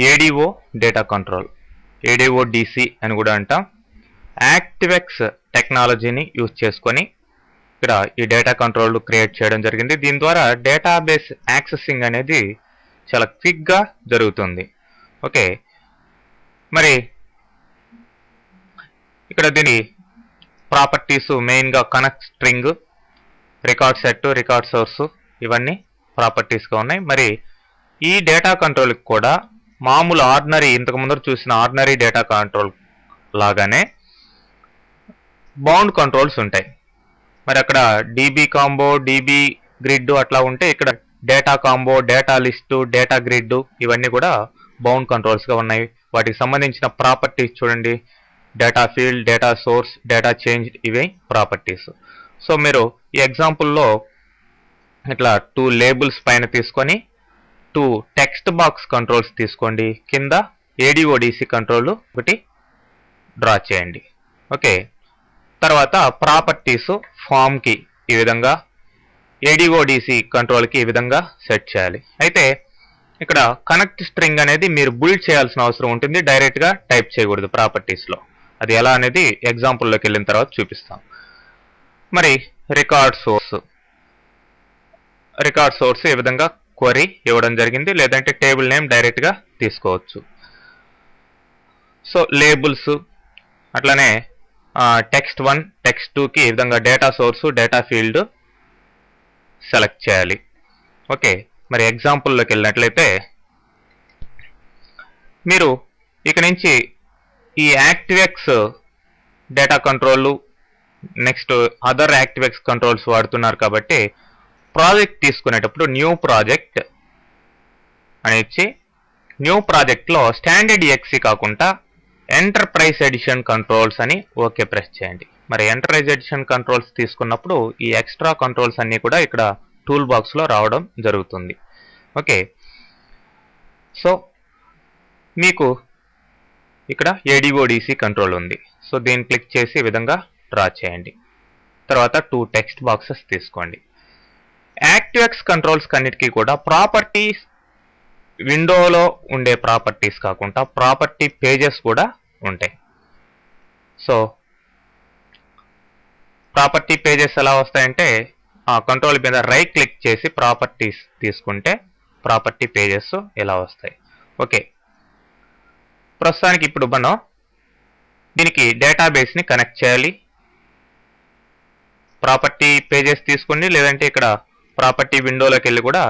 ADO data control, ఏడిఓడిసి అని కూడా అంటాం. యాక్టివ్ఎక్స్ టెక్నాలజీని యూజ్ చేసుకొని ఇక్కడ ఈ డేటా కంట్రోల్ క్రియేట్ చేయడం జరిగింది. దీని ద్వారా డేటాబేస్ యాక్సెసింగ్ అనేది చాలా క్విక్గా జరుగుతుంది. ఓకే, మరి ఇక్కడ దీని ప్రాపర్టీస్ మెయిన్గా connect string, record set, record source ఇవన్నీ ప్రాపర్టీస్గా ఉన్నాయి. మరి ఈ డేటా కంట్రోల్కి కూడా మామూలు ఆర్డినరీ ఇంతకు ముందర చూసిన ఆర్డినరీ డేటా కంట్రోల్ లాగానే బౌండ్ కంట్రోల్స్ ఉంటాయి. మరి అక్కడ డీబీ కాంబో, డీబీ గ్రిడ్ అట్లా ఉంటే ఇక్కడ data combo, data list, data grid ఇవన్నీ కూడా బౌండ్ కంట్రోల్స్గా ఉన్నాయి. వాటికి సంబంధించిన ప్రాపర్టీస్ చూడండి, data field, data source, data change, ఇవే ప్రాపర్టీస్. సో మీరు ఈ ఎగ్జాంపుల్లో ఇట్లా 2 లేబుల్స్ పైన తీసుకొని 2 టెక్స్ట్ బాక్స్ కంట్రోల్స్ తీసుకోండి, కింద ఏడిఓడిసి కంట్రోల్ ఒకటి డ్రా చేయండి. ఓకే, తర్వాత ప్రాపర్టీస్ ఫామ్కి ఈ విధంగా, ఏడిఓడిసి కంట్రోల్కి ఈ విధంగా సెట్ చేయాలి. అయితే ఇక్కడ కనెక్ట్ స్ట్రింగ్ అనేది మీరు బిల్డ్ చేయాల్సిన అవసరం ఉంటుంది, డైరెక్ట్గా టైప్ చేయకూడదు ప్రాపర్టీస్లో. అది ఎలా అనేది ఎగ్జాంపుల్లోకి వెళ్ళిన తర్వాత చూపిస్తాం. మరి రికార్డ్ సోర్స్ ఈ విధంగా క్వరీ ఇవ్వడం జరిగింది, లేదంటే టేబుల్ నేమ్ డైరెక్ట్గా తీసుకోవచ్చు. సో లేబుల్స్ అట్లానే టెక్స్ట్ 1, టెక్స్ట్ 2కి ఈ విధంగా data source, data field select చేయాలి. ఓకే, మరి ఎగ్జాంపుల్లోకి వెళ్ళినట్లయితే మీరు ఇక నుంచి ఈ ActiveX data control, next other ActiveX controls వాడుతున్నారు కాబట్టి ప్రాజెక్ట్ తీసుకునేటప్పుడు న్యూ ప్రాజెక్ట్ అని ఇచ్చి, న్యూ ప్రాజెక్ట్లో స్టాండర్డ్ ఎక్సీ కాకుండా ఎంటర్ప్రైజ్ ఎడిషన్ కంట్రోల్స్ అని ఓకే ప్రెస్ చేయండి. మరి ఎంటర్ప్రైజ్ ఎడిషన్ కంట్రోల్స్ తీసుకున్నప్పుడు ఈ ఎక్స్ట్రా కంట్రోల్స్ అన్నీ కూడా ఇక్కడ టూల్ బాక్స్లో రావడం జరుగుతుంది. ఓకే, సో మీకు ఇక్కడ ఏడిఓడిసి కంట్రోల్ ఉంది. సో దీన్ని క్లిక్ చేసి ఈ విధంగా డ్రా చేయండి. తర్వాత 2 టెక్స్ట్ బాక్సెస్ తీసుకోండి. యాక్టివ్ఎక్స్ కంట్రోల్స్ కన్నిటికీ కూడా ప్రాపర్టీస్ విండోలో ఉండే ప్రాపర్టీస్ కాకుండా ప్రాపర్టీ పేజెస్ కూడా ఉంటాయి. సో ప్రాపర్టీ పేజెస్ ఎలా వస్తాయంటే ఆ కంట్రోల్ మీద రైట్ క్లిక్ చేసి ప్రాపర్టీస్ తీసుకుంటే ప్రాపర్టీ పేజెస్ ఎలా వస్తాయి. ఓకే, ప్రస్తుతానికి ఇప్పుడు మనం దీనికి డేటాబేస్ని కనెక్ట్ చేయాలి. ప్రాపర్టీ పేజెస్ తీసుకోండి, లేదంటే ఇక్కడ ప్రాపర్టీ విండోలోకి వెళ్ళి కూడా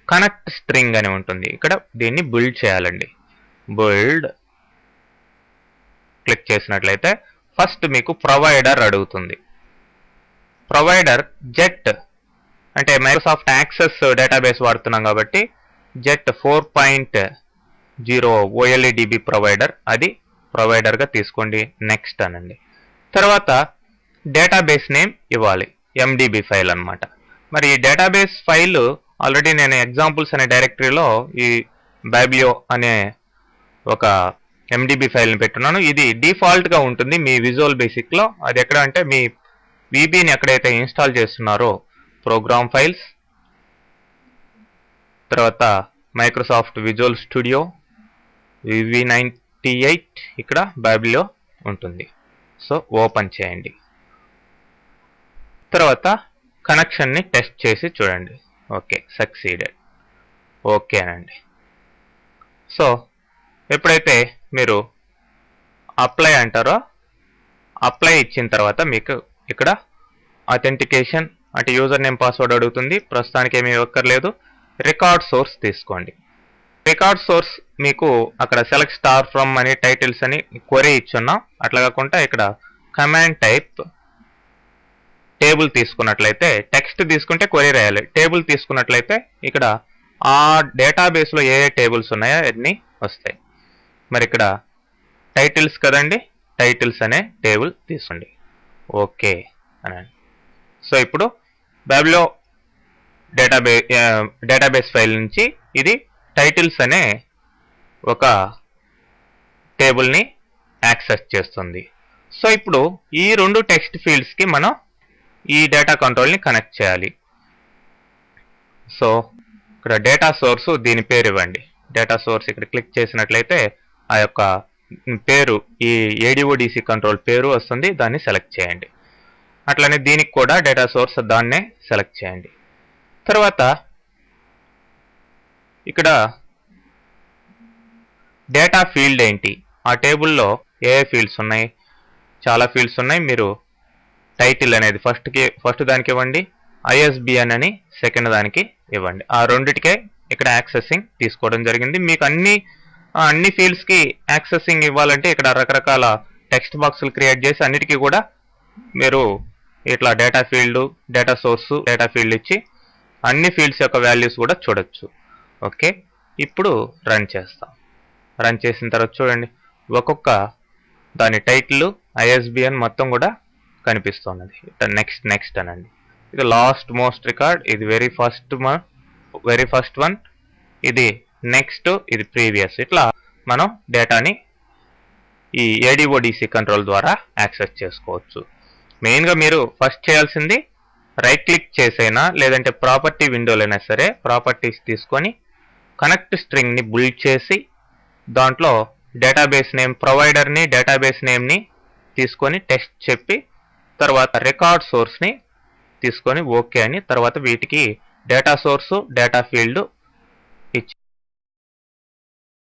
కనెక్ట్ స్ట్రింగ్ అని ఉంటుంది, ఇక్కడ దీన్ని బిల్డ్ చేయాలండి. బిల్డ్ క్లిక్ చేసినట్లయితే ఫస్ట్ మీకు ప్రొవైడర్ అడుగుతుంది. ప్రొవైడర్ జెట్ అంటే మైక్రోసాఫ్ట్ యాక్సెస్ డేటాబేస్ వాడుతున్నాం కాబట్టి జెట్ 4.0 OLEDB ప్రొవైడర్, అది ప్రొవైడర్గా తీసుకోండి. నెక్స్ట్ అనండి. తర్వాత డేటాబేస్ నేమ్ ఇవ్వాలి, MDB ఫైల్ అన్నమాట. మరి ఈ డేటాబేస్ ఫైల్ ఆల్రెడీ నేను ఎగ్జాంపుల్స్ అనే డైరెక్టరీలో ఈ బైబ్లియో అనే ఒక MDB ఫైల్ని పెట్టున్నాను. ఇది డిఫాల్ట్గా ఉంటుంది మీ విజువల్ బేసిక్లో. అది ఎక్కడ అంటే మీ VBని ఎక్కడైతే ఇన్స్టాల్ చేస్తున్నారో ప్రోగ్రామ్ ఫైల్స్, తర్వాత మైక్రోసాఫ్ట్ విజువల్ స్టూడియో VB98 ఇక్కడ బైబ్లియో ఉంటుంది. సో ఓపెన్ చేయండి. తర్వాత కనెక్షన్ని టెస్ట్ చేసి చూడండి. Okay, succeeded. ఓకే అనండి. సో ఎప్పుడైతే మీరు అప్లై అంటారో, అప్లై ఇచ్చిన తర్వాత మీకు ఇక్కడ అథెంటికేషన్ అంటే యూజర్ నేమ్ పాస్వర్డ్ అడుగుతుంది. ప్రస్తుతానికి ఏమీ ఇవ్వక్కర్లేదు. రికార్డ్ సోర్స్ తీసుకోండి. రికార్డ్ సోర్స్ మీకు అక్కడ సెలెక్ట్ స్టార్ ఫ్రమ్ అని టైటిల్స్ అని క్వరీ ఇచ్చున్నాం. అట్లా కాకుండా ఇక్కడ కమాండ్ టైప్ టేబుల్ తీసుకున్నట్లయితే, టెక్స్ట్ తీసుకుంటే క్వరీ రాయాలి. టేబుల్ తీసుకున్నట్లయితే ఇక్కడ ఆ డేటాబేస్లో ఏ టేబుల్స్ ఉన్నాయో అన్నీ వస్తాయి. మరి ఇక్కడ టైటిల్స్ కదండి, టైటిల్స్ అనే టేబుల్ తీసుకోండి. ఓకే అనండి. సో ఇప్పుడు బైబ్లియో డేటాబేస్ ఫైల్ నుంచి ఇది టైటిల్స్ అనే ఒక టేబుల్ని యాక్సెస్ చేస్తుంది. సో ఇప్పుడు ఈ 2 టెక్స్ట్ ఫీల్డ్స్కి మనం ఈ డేటా కంట్రోల్ని కనెక్ట్ చేయాలి. సో ఇక్కడ డేటా సోర్సు దీని పేరు ఇవ్వండి, డేటా సోర్స్ ఇక్కడ క్లిక్ చేసినట్లయితే ఆ యొక్క పేరు ఈ ADODC కంట్రోల్ పేరు వస్తుంది, దాన్ని సెలెక్ట్ చేయండి. అట్లనే దీనికి కూడా డేటా సోర్స్ దాన్నే సెలెక్ట్ చేయండి. తర్వాత ఇక్కడ డేటా ఫీల్డ్ ఏంటి, ఆ టేబుల్లో ఏ ఫీల్డ్స్ ఉన్నాయి, చాలా ఫీల్డ్స్ ఉన్నాయి. మీరు టైటిల్ అనేది ఫస్ట్ దానికి ఇవ్వండి, ISBN అని సెకండ్ దానికి ఇవ్వండి. ఆ రెండిటికే ఇక్కడ యాక్సెసింగ్ తీసుకోవడం జరిగింది. మీకు అన్ని ఫీల్డ్స్కి యాక్సెసింగ్ ఇవ్వాలంటే ఇక్కడ రకరకాల టెక్స్ట్ బాక్సులు క్రియేట్ చేసి అన్నిటికీ కూడా మీరు ఇట్లా data field, data source, data field ఇచ్చి అన్ని ఫీల్డ్స్ యొక్క వాల్యూస్ కూడా చూడొచ్చు. ఓకే, ఇప్పుడు రన్ చేస్తాం. రన్ చేసిన తర్వాత చూడండి, ఒక్కొక్క దాని టైటిల్, ISBN మొత్తం కూడా కనిపిస్తున్నది. నెక్స్ట్ అనండి. ఇది లాస్ట్ మోస్ట్ రికార్డ్, ఇది వెరీ ఫస్ట్ వన్, ఇది నెక్స్ట్, ఇది ప్రీవియస్. ఇట్లా మనం డేటాని ఈ ADODC కంట్రోల్ ద్వారా యాక్సెస్ చేసుకోవచ్చు. మెయిన్గా మీరు ఫస్ట్ చేయాల్సింది రైట్ క్లిక్ చేసైనా లేదంటే ప్రాపర్టీ విండోలైనా సరే ప్రాపర్టీస్ తీసుకొని కనెక్ట్ స్ట్రింగ్ని బిల్డ్ చేసి దాంట్లో డేటాబేస్ నేమ్ ప్రొవైడర్ని, డేటాబేస్ నేమ్ని తీసుకొని టెస్ట్ చెప్పి తర్వాత రికార్డ్ సోర్స్ని తీసుకొని ఓకే అని తర్వాత వీటికి డేటా సోర్సు, డేటా ఫీల్డ్ ఇచ్చి